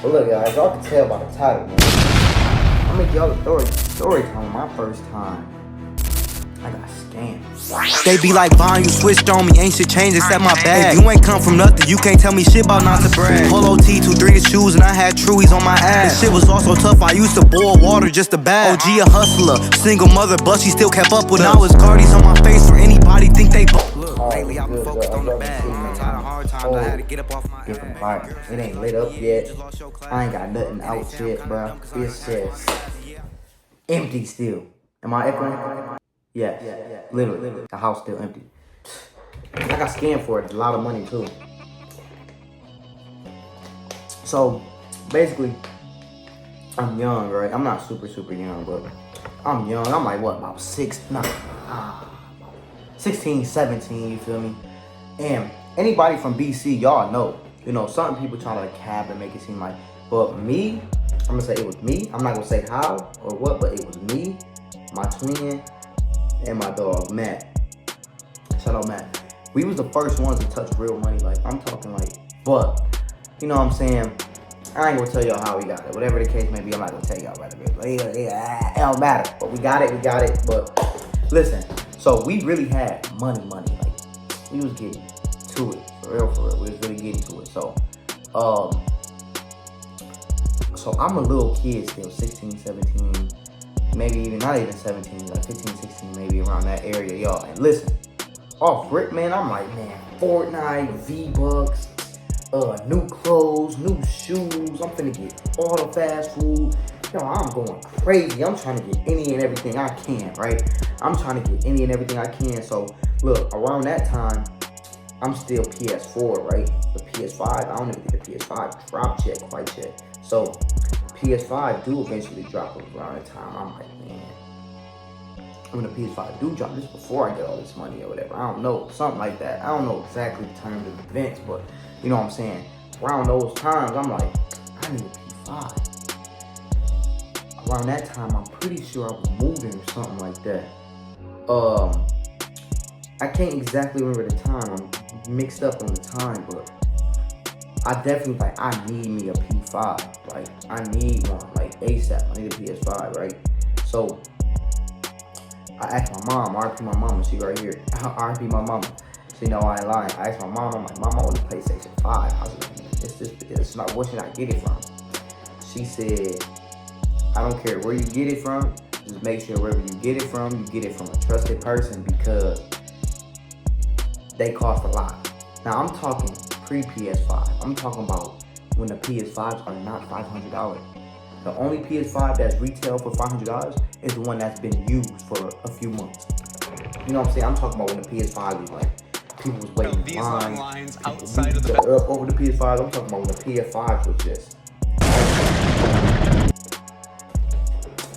But look, guys, y'all can tell by the title, man. I'm gonna give y'all the story time. My first time, I got scammed. They be like, Vaughn, you switched on me, ain't shit changed except my bag. If you ain't come from nothing, you can't tell me shit about not to brag. Polo T, 2-3 the shoes, and I had Truies on my ass. This shit was also tough, I used to boil water just to bag. OG a hustler, single mother, but she still kept up with us. Now it's Cardi's on my face for anybody think they look, lately I've been focused on the bag. I'm tired of hard times, I had to get up off my different environment. It ain't lit up yet. I ain't got nothing out yet, bro. It's just empty still. Am I echoing? Yes. Literally. The house still empty. I got scammed for it. A lot of money too. So basically, I'm young, right? I'm not super young, but I'm young. I'm like what, about 16, 17, you feel me? And anybody from BC, y'all know. You know, some people try to like cap and make it seem like, but me, I'm gonna say it was me. I'm not gonna say how or what, but it was me, my twin, and my dog, Matt. Shout out, Matt. We was the first ones to touch real money. Like, I'm talking like, but, you know what I'm saying? I ain't gonna tell y'all how we got it. Whatever the case may be, I'm not gonna tell y'all right away. It don't matter. But we got it. But listen, so we really had money. Like, we was getting to it. For real. We was really getting to it. So I'm a little kid still, 16, 17, maybe even not even 17, like 15, 16, maybe around that area, y'all. And listen, off rip, man, I'm like, man, Fortnite, V-Bucks, new clothes, new shoes. I'm finna get all the fast food. Yo, I'm going crazy. I'm trying to get any and everything I can, right? I'm trying to get any and everything I can. So look, around that time, I'm still PS4, right? The PS5, I don't even think the PS5 dropped yet, quite yet. So PS5 do eventually drop around that time. I'm like, man, when the PS5 do drop, this before I get all this money or whatever. I don't know, something like that. I don't know exactly the terms of events, but you know what I'm saying? Around those times, I'm like, I need a P5. Around that time, I'm pretty sure I was moving or something like that. I can't exactly remember the time. I'm mixed up on the time, but I definitely, like, I need me a P5. Like, I need one, like, ASAP. I need a PS5, right? So I asked my mom, RP my mama, she right here. RP my mama. She know I ain't lying. I asked my mom, I'm like, Mom, I want a PlayStation 5. I was like, it's not, where should I get it from? She said, I don't care where you get it from. Just make sure wherever you get it from a trusted person, because they cost a lot. Now I'm talking pre-PS5. I'm talking about when the PS5s are not $500. The only PS5 that's retail for $500 is the one that's been used for a few months. You know what I'm saying? I'm talking about when the PS5 was like, people was waiting in line, outside of the over the PS5. I'm talking about when the PS5 was just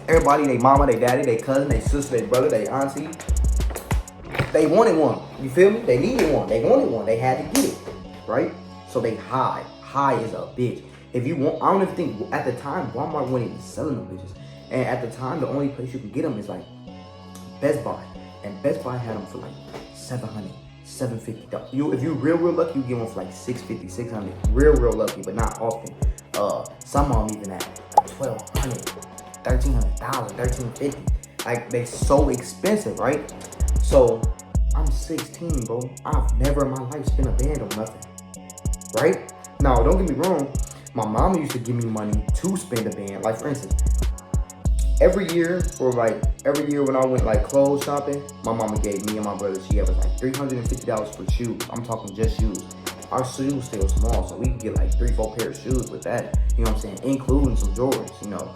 everybody, they mama, they daddy, they cousin, they sister, they brother, they auntie, they wanted one. You feel me? They needed one. They wanted one. They had to get it, right? So they high is a bitch. If you want, I don't even think at the time Walmart wasn't even selling them bitches. And at the time, the only place you can get them is like Best Buy, and Best Buy had them for like $700, $750. If you real lucky, you get one for like $650, $600. Real lucky, but not often. Some of them even at $1,200, $1,300, $1,350. Like, they so expensive, right? So I'm 16, bro. I've never in my life spent a band on nothing, right? Now, don't get me wrong. My mama used to give me money to spend a band. Like, for instance, every year when I went like clothes shopping, my mama gave me and my brother, she gave us like $350 for shoes. I'm talking just shoes. Our shoes still small, so we can get like 3-4 pair of shoes with that. You know what I'm saying? Including some Jordans, you know.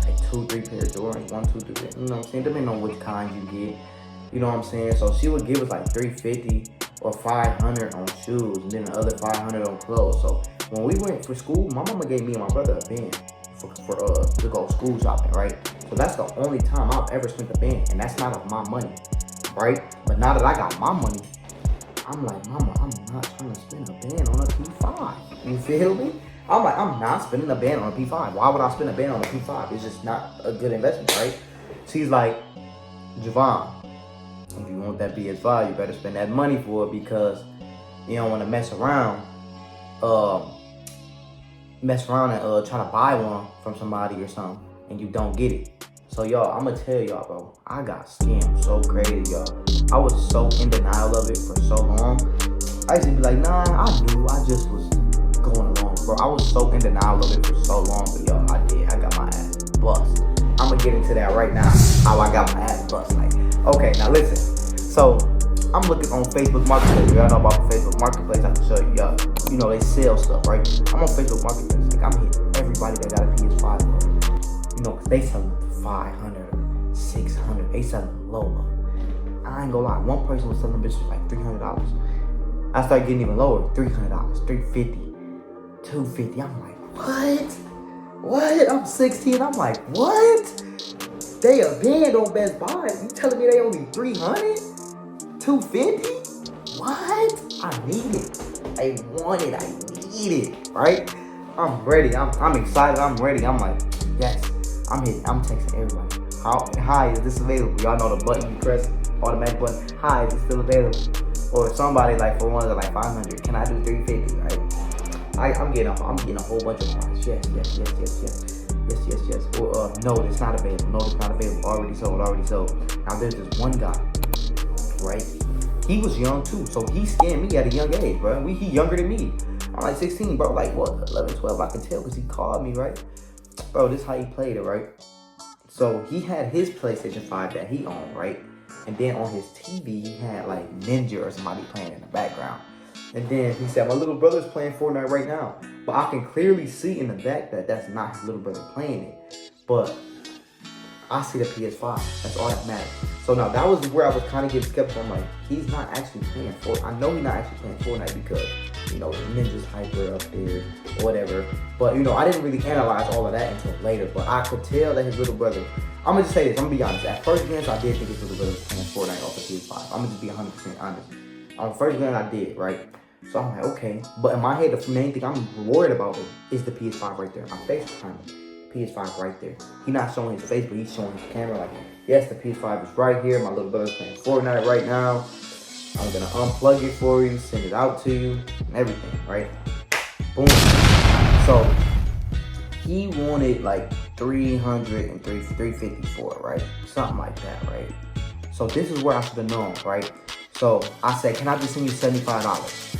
Like 2-3 pair of Jordans, 1, 2, 3. You know what I'm saying? Depending on which kind you get. You know what I'm saying? So she would give us like $350 or $500 on shoes, and then the other $500 on clothes. So when we went for school, my mama gave me and my brother a band to go school shopping, right? So that's the only time I've ever spent a band, and that's not of my money, right? But now that I got my money, I'm like, Mama, I'm not trying to spend a band on a P5. You feel me? I'm like, I'm not spending a band on a P5. Why would I spend a band on a P5? It's just not a good investment, right? She's like, Javon, if you want that PS5, you better spend that money for it, because you don't want to mess around. mess around and try to buy one from somebody or something, and you don't get it. So y'all, I'ma tell y'all, bro, I got scammed so crazy, y'all. I was so in denial of it for so long. I used to be like, nah, I knew, I just was going along, bro. I was so in denial of it for so long, but y'all, I got my ass bust. I'ma get into that right now, how I got my ass bust. Like, okay, now listen. So, I'm looking on Facebook Marketplace. Y'all know about Facebook Marketplace. I can show you, y'all. You know, they sell stuff, right? I'm on Facebook Marketplace. Like, I'm hitting everybody that got a PS5, bro. You know, because they selling 500, 600. They selling low. I ain't gonna lie. One person was selling bitches for like $300. I started getting even lower. $300, $350, $250. I'm like, what? I'm 16. I'm like, what? They a band on Best Buy. You telling me they only 300? 250? What? I need it. I want it. I need it. Right? I'm ready. I'm excited. I'm ready. I'm like, yes. I'm texting everybody. Hi, is this available? Y'all know the button you press, automatic button. Hi, is it still available? Or somebody like for ones that like 500. Can I do 350? Right? I'm getting a whole bunch of price. Yes. Or no, it's not available. No, it's not available. Already sold. Now there's this one guy, right? He was young too, so he scammed me at a young age, bro. He younger than me. I'm like 16, bro. Like what? 11, 12. I can tell because he called me, right? Bro, this is how he played it, right? So he had his PlayStation 5 that he owned, right? And then on his TV, he had like Ninja or somebody playing in the background. And then he said, my little brother's playing Fortnite right now. But I can clearly see in the back that that's not his little brother playing it. But I see the PS5. That's all that matters. So now that was where I was kind of getting skeptical. I'm like, he's not actually playing Fortnite. I know he's not actually playing Fortnite because, you know, the Ninja's hyper up there or whatever. But, you know, I didn't really analyze all of that until later. But I could tell that his little brother, I'm going to just say this. I'm going to be honest. At first glance, I did think his little brother was playing Fortnite off the PS5. I'm going to just be 100% honest. On first glance, I did, right? So I'm like, okay. But in my head, the main thing I'm worried about is the PS5 right there. My FaceTime, PS5 right there. He's not showing his face, but he's showing his camera like, yes, the PS5 is right here. My little brother's playing Fortnite right now. I'm going to unplug it for you, send it out to you, and everything, right? Boom. So he wanted like 300 and 350 for it, right? Something like that, right? So this is where I should have known, right? So I said, can I just send you $75?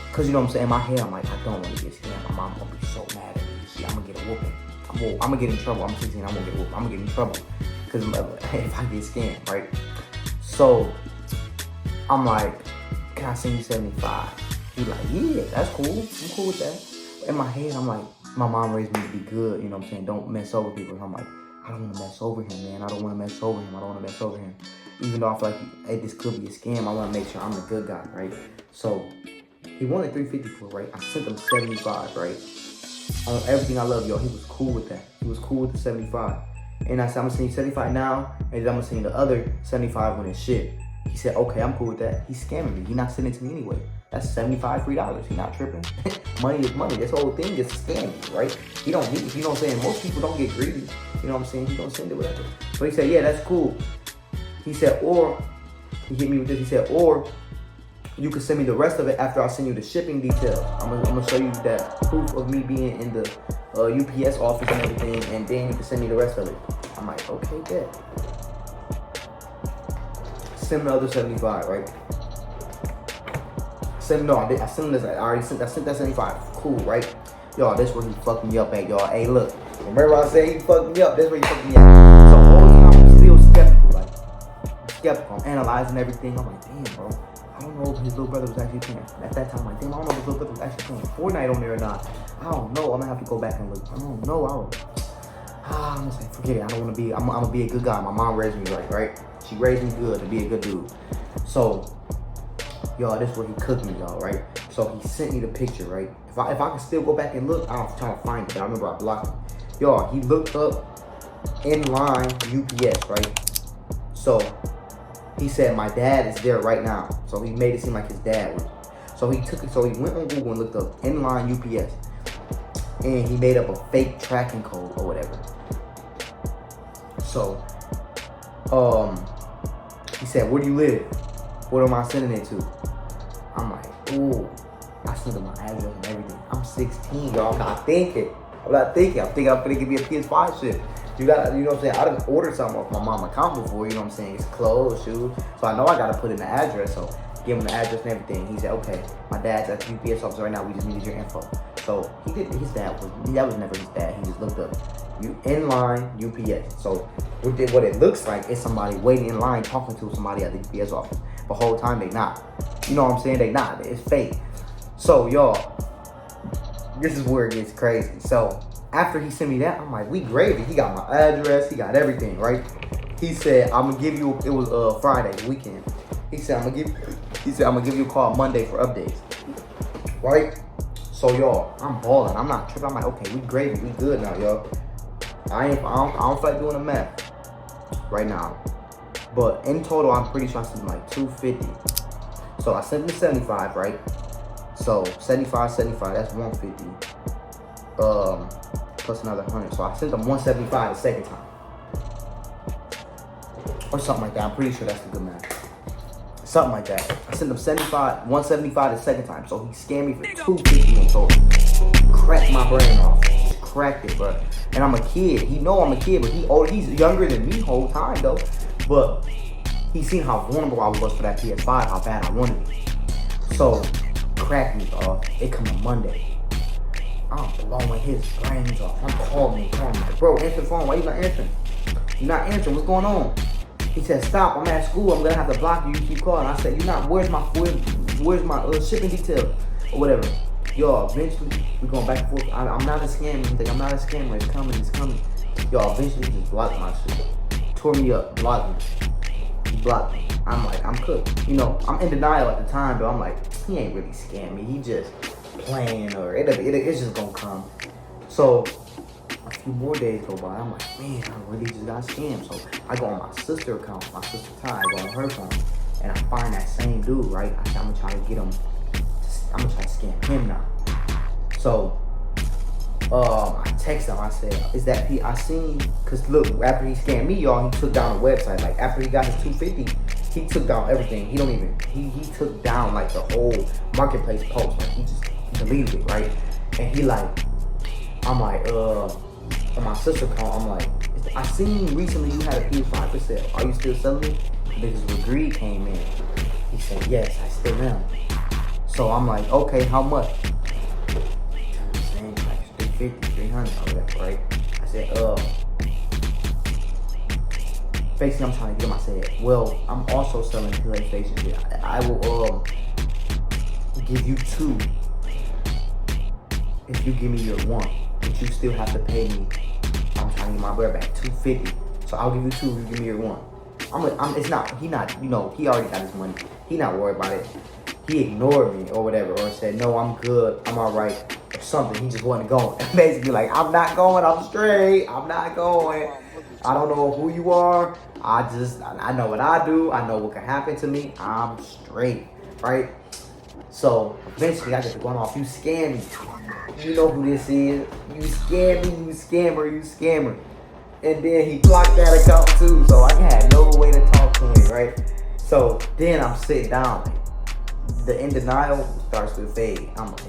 Because, you know what I'm saying, in my head, I'm like, I don't want to get scammed. My mom going to be so mad at me. See, I'm going to get a whooping. I'm going to get in trouble. I'm 16, I'm going to get whooped. I'm going to get in trouble. Because if I get scammed, right? So I'm like, can I send you 75? He's like, yeah, that's cool. I'm cool with that. In my head, I'm like, my mom raised me to be good. You know what I'm saying? Don't mess over people. And I'm like, I don't want to mess over him, man. I don't want to mess over him. Even though I feel like, hey, this could be a scam, I want to make sure I'm the good guy, right? So he wanted 350 for it, right? I sent him 75, right? On everything I love, y'all. He was cool with that. He was cool with the 75. And I said, I'm going to send you 75 now, and then I'm going to send you the other 75 when it's shipped. He said, okay, I'm cool with that. He's scamming me. He's not sending it to me anyway. That's $75 free. He's not tripping. Money is money. This whole thing is scamming, right? He don't need it. You know what I'm saying? Most people don't get greedy. You know what I'm saying? He don't send it, whatever. So he said, yeah, that's cool. He said, or, he hit me with this. He said, or you can send me the rest of it after I send you the shipping details. I'm gonna show you that proof of me being in the UPS office and everything, and then you can send me the rest of it. I'm like, okay, bet. Send the other 75, right? I sent this. I sent that 75. Cool, right? Y'all, this where he fucked me up at, y'all. Hey, look. Remember I said he fucked me up? This where he fucked me up. So all the time I'm still skeptical. I'm analyzing everything. I'm like, damn, bro. I don't know if his little brother was actually playing. At that time, I'm like, damn, I don't know if his little brother was actually playing Fortnite on there or not. I don't know. I'm gonna have to go back and look. I don't know. I'm gonna say, forget it. I don't want to be. I'm gonna be a good guy. My mom raised me right? She raised me good to be a good dude. So, y'all, this is where he cooked me, y'all, right? So he sent me the picture, right? If I can still go back and look, I'm trying to find it. But I remember I blocked him. Y'all, he looked up in line UPS, right? So he said, my dad is there right now. So he made it seem like his dad was. So he took it. So he went on Google and looked up inline UPS, and he made up a fake tracking code or whatever. So, he said, where do you live? What am I sending it to? I'm like, ooh. I sent him my address and everything. I'm 16, y'all. I'm not thinking. I'm thinking I'm gonna give me a PS5 shit. You know what I'm saying? I done ordered something off my mom's account before, you know what I'm saying? It's clothes, shoes. So I know I gotta put in the address. So give him the address and everything. He said, okay, my dad's at the UPS office right now. We just needed your info. So that was never his dad. He just looked up, you in line, UPS. So what it looks like is somebody waiting in line talking to somebody at the UPS office. The whole time they not. You know what I'm saying? They not. It's fake. So y'all, this is where it gets crazy. So after he sent me that, I'm like, we gravy. He got my address. He got everything, right? He said, I'm gonna give you. It was Friday, the weekend. He said, I'm gonna give you a call Monday for updates, right? So y'all, I'm balling. I'm not tripping. I'm like, okay, we gravy. We good now, y'all. I don't feel like doing the math right now, but in total, I'm pretty sure I sent him like 250. So I sent him 75, right? So 75, that's 150. Plus another 100. So I sent them 175 the second time. Or something like that. I'm pretty sure that's a good math. Something like that. I sent them 175 the second time. So he scammed me for 250 in total. Cracked my brain off. Just cracked it, bro. And I'm a kid. He know I'm a kid, but he's younger than me whole time though. But he seen how vulnerable I was for that PS5, how bad I wanted it. So cracked me off. It come on Monday. I'm blowing his brains off. I'm calling me. Bro, answer the phone. Why you not answering? You're not answering. What's going on? He said, stop. I'm at school. I'm gonna have to block you. You keep calling. I said, where's my shipping detail or whatever. Y'all, eventually we going back and forth. I'm not a scammer. He's like, I'm not a scammer. It's coming. Y'all, eventually he just blocked my shit. Tore me up. Blocked me. He blocked me. I'm like, I'm cooked. You know, I'm in denial at the time, but I'm like, he ain't really scammed me. He just playing, or it's just gonna come. So a few more days go by. I'm like, man, I really just got scammed. So I go on my sister's account, my sister Ty, I go on her phone, and I find that same dude, right? I said, I'm gonna try to get him. I'm gonna try to scam him now. So I text him. I said, is that I seen? Cause look, after he scammed me, y'all, he took down the website. Like after he got his 250. He took down everything. He took down like the whole marketplace post. Like he just deleted it, right? And I'm like, on my sister's account, I'm like, I seen recently you had a PS5 for sale. Are you still selling it? Because Greed came in. He said, yes, I still am. So I'm like, okay, how much? I'm saying like 350, 300, or whatever, right? I said, basically, I'm trying to get him. I said, well, I'm also selling PlayStation. I will give you 2 if you give me your 1, but you still have to pay me. I'm trying to get my bread back, 250. So I'll give you 2 if you give me your 1. He already got his money. He not worried about it. He ignored me or whatever, or said, no, I'm good, I'm all right, or something. He just wasn't going. Basically, like, I'm not going, I'm straight, I'm not going. I don't know who you are. I know what I do. I know what can happen to me. I'm straight, right? So eventually I get to going off. You scam me. You know who this is. You scam me. You scammer. And then he blocked that account too. So I had no way to talk to him, right? So then I'm sitting down. Like, the in denial starts to fade. I'm like,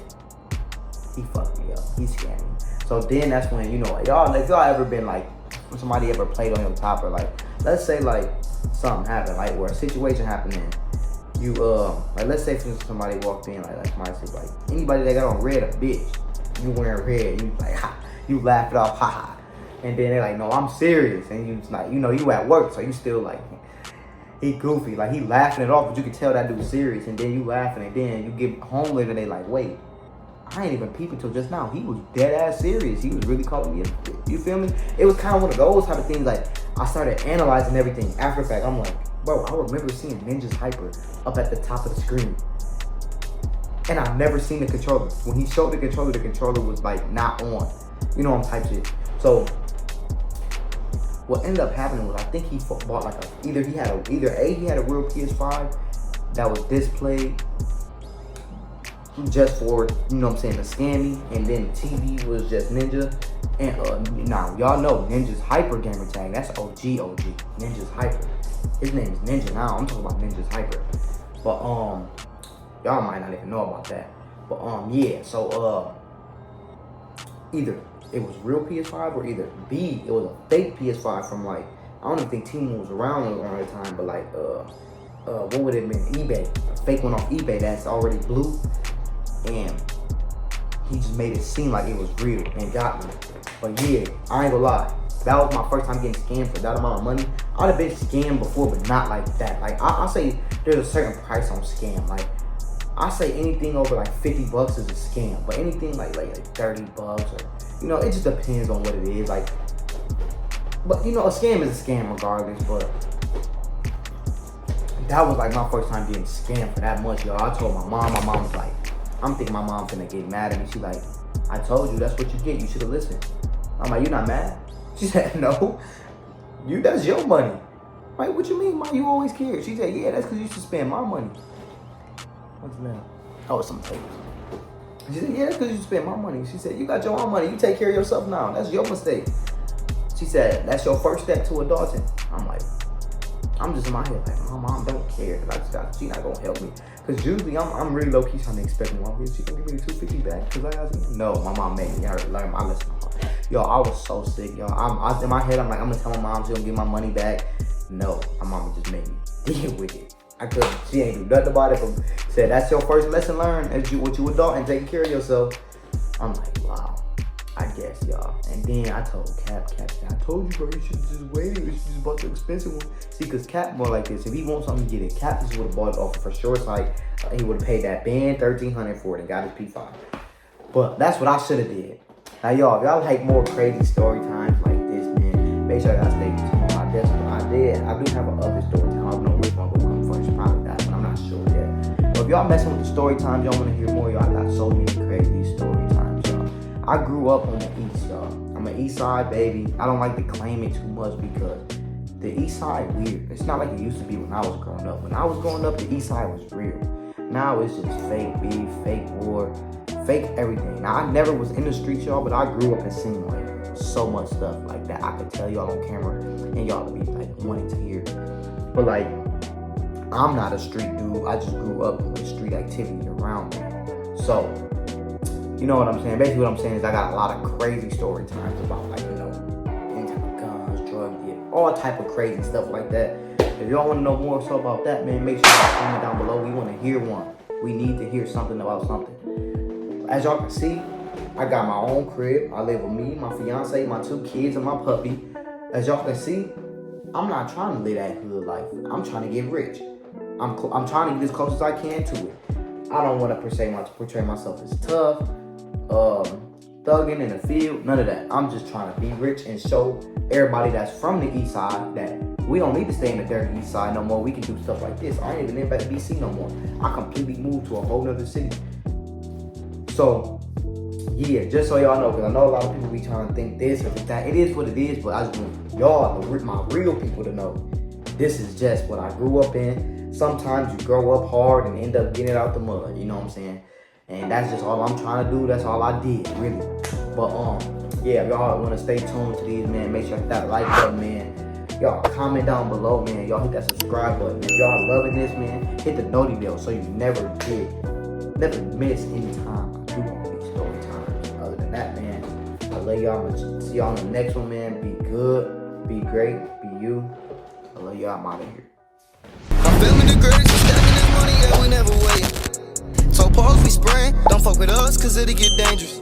he fucked me up. He scammed me. So then that's when, if y'all ever been like, when somebody ever played on your top, or like, let's say like something happened, like where a situation happened and you like, let's say for instance somebody walked in, like somebody said, like, anybody that got on red a bitch, you wearing red, you like, ha, you laugh it off, haha, and then they're like, no, I'm serious, and you like, you at work, so you still like, he goofy, like he laughing it off, but you can tell that dude's serious, and then you laughing, and then you get home later and they like, wait, I ain't even peeping till just now. He was dead ass serious. He was really calling me a, you feel me? It was kind of one of those type of things. Like, I started analyzing everything. After the fact, I'm like, bro, I remember seeing Ninja's Hyper up at the top of the screen. And I've never seen the controller. When he showed the controller was like not on. You know, I'm type shit. So what ended up happening was, I think he bought like either he had a real PS5 that was displayed just for, to scam me, and then the TV was just Ninja. And now y'all know Ninja's Hyper gamer tag. That's OG. Ninja's Hyper. His name is Ninja now. I'm talking about Ninja's Hyper. But y'all might not even know about that. But yeah. So either it was real PS5 or either B, it was a fake PS5 from like, I don't even think T-Mobile was around around the time, but like, what would it mean? eBay, a fake one off eBay that's already blue, and he just made it seem like it was real and got me. But yeah, I ain't gonna lie, that was my first time getting scammed for that amount of money. I'd have been scammed before, but not like that. Like I say, there's a certain price on scam. Like I say anything over like $50 is a scam, but anything like $30 or it just depends on what it is. Like, but a scam is a scam regardless. But that was like my first time getting scammed for that much, y'all. I told my mom. My mom was like, I'm thinking my mom's gonna get mad at me. She like, I told you that's what you get. You should have listened. I'm like, you're not mad? She said, no. That's your money. Like, what you mean, Mom? You always care. She said, yeah, that's because you should spend my money. What's that? Oh, it's some papers. She said, yeah, that's because you should spend my money. She said, you got your own money. You take care of yourself now. That's your mistake. She said, that's your first step to adulting. I'm like, I'm just in my head like, my mom don't care. She's not going to help me. Because usually I'm really low-key trying to expect my mom. She going to give me the $250 back? Because I asked me. No, my mom made me learn my lesson. Yo, I was so sick, yo. In my head, I'm like, I'm going to tell my mom she's going to give my money back. No, my mama just made me deal with it. I couldn't. She ain't do nothing about it. But said, that's your first lesson learned as what you adult and taking care of yourself. I'm like, wow. I guess, y'all. And then I told Cap, I told you, bro, you should just wait. You should just bought the expensive one. See, because Cap more like this. If he wants something, get it. Cap just would have bought it off for sure. It's like, he would have paid that band $1,300 for it and got his P5. But that's what I should have did. Now, y'all, if y'all like more crazy story times like this, man, make sure y'all stay tuned. I do have a other story time. I don't know which one will come first. Probably that, but I'm not sure yet. But if y'all messing with the story times, y'all want to hear more, y'all got so many crazy story times, y'all. I grew up on the east, y'all. I'm an east side baby. I don't like to claim it too much because the east side weird. It's not like it used to be when I was growing up. When I was growing up, the east side was real. Now it's just fake beef, fake war, fake everything. Now I never was in the streets, y'all, but I grew up and seen like so much stuff like that. I could tell y'all on camera and y'all would be like wanting to hear. But like, I'm not a street dude. I just grew up with street activity around me. So, you know what I'm saying? Basically what I'm saying is I got a lot of crazy story times about like, any type of guns, drug deal, all type of crazy stuff like that. If y'all want to know more so about that, man, make sure y'all comment down below. We want to hear one. We need to hear something about something. As y'all can see, I got my own crib. I live with me, my fiance, my 2 kids, and my puppy. As y'all can see, I'm not trying to live that hood life. I'm trying to get rich. I'm trying to get as close as I can to it. I don't want to portray myself as tough, thugging in the field, none of that. I'm just trying to be rich and show everybody that's from the east side that we don't need to stay in the dirty east side no more. We can do stuff like this. I ain't even live back in DC no more. I completely moved to a whole nother city. So, yeah, just so y'all know, because I know a lot of people be trying to think this or that. It is what it is, but I just want y'all, my real people, to know this is just what I grew up in. Sometimes you grow up hard and end up getting it out the mud, you know what I'm saying? And that's just all I'm trying to do. That's all I did, really. But, yeah, if y'all want to stay tuned to these, man, make sure you hit that like button, man. Y'all comment down below, man. Y'all hit that subscribe button. If y'all loving this, man, hit the noti bell so you never miss any time I do on these story times. Other than that, man, I love y'all. I'm gonna see y'all on the next one, man. Be good, be great, be you. I love y'all. I'm out of here. My family the greatest, stacking this money, yeah, we never wait. So pause, we spraying, don't fuck with us, cause it'll get dangerous.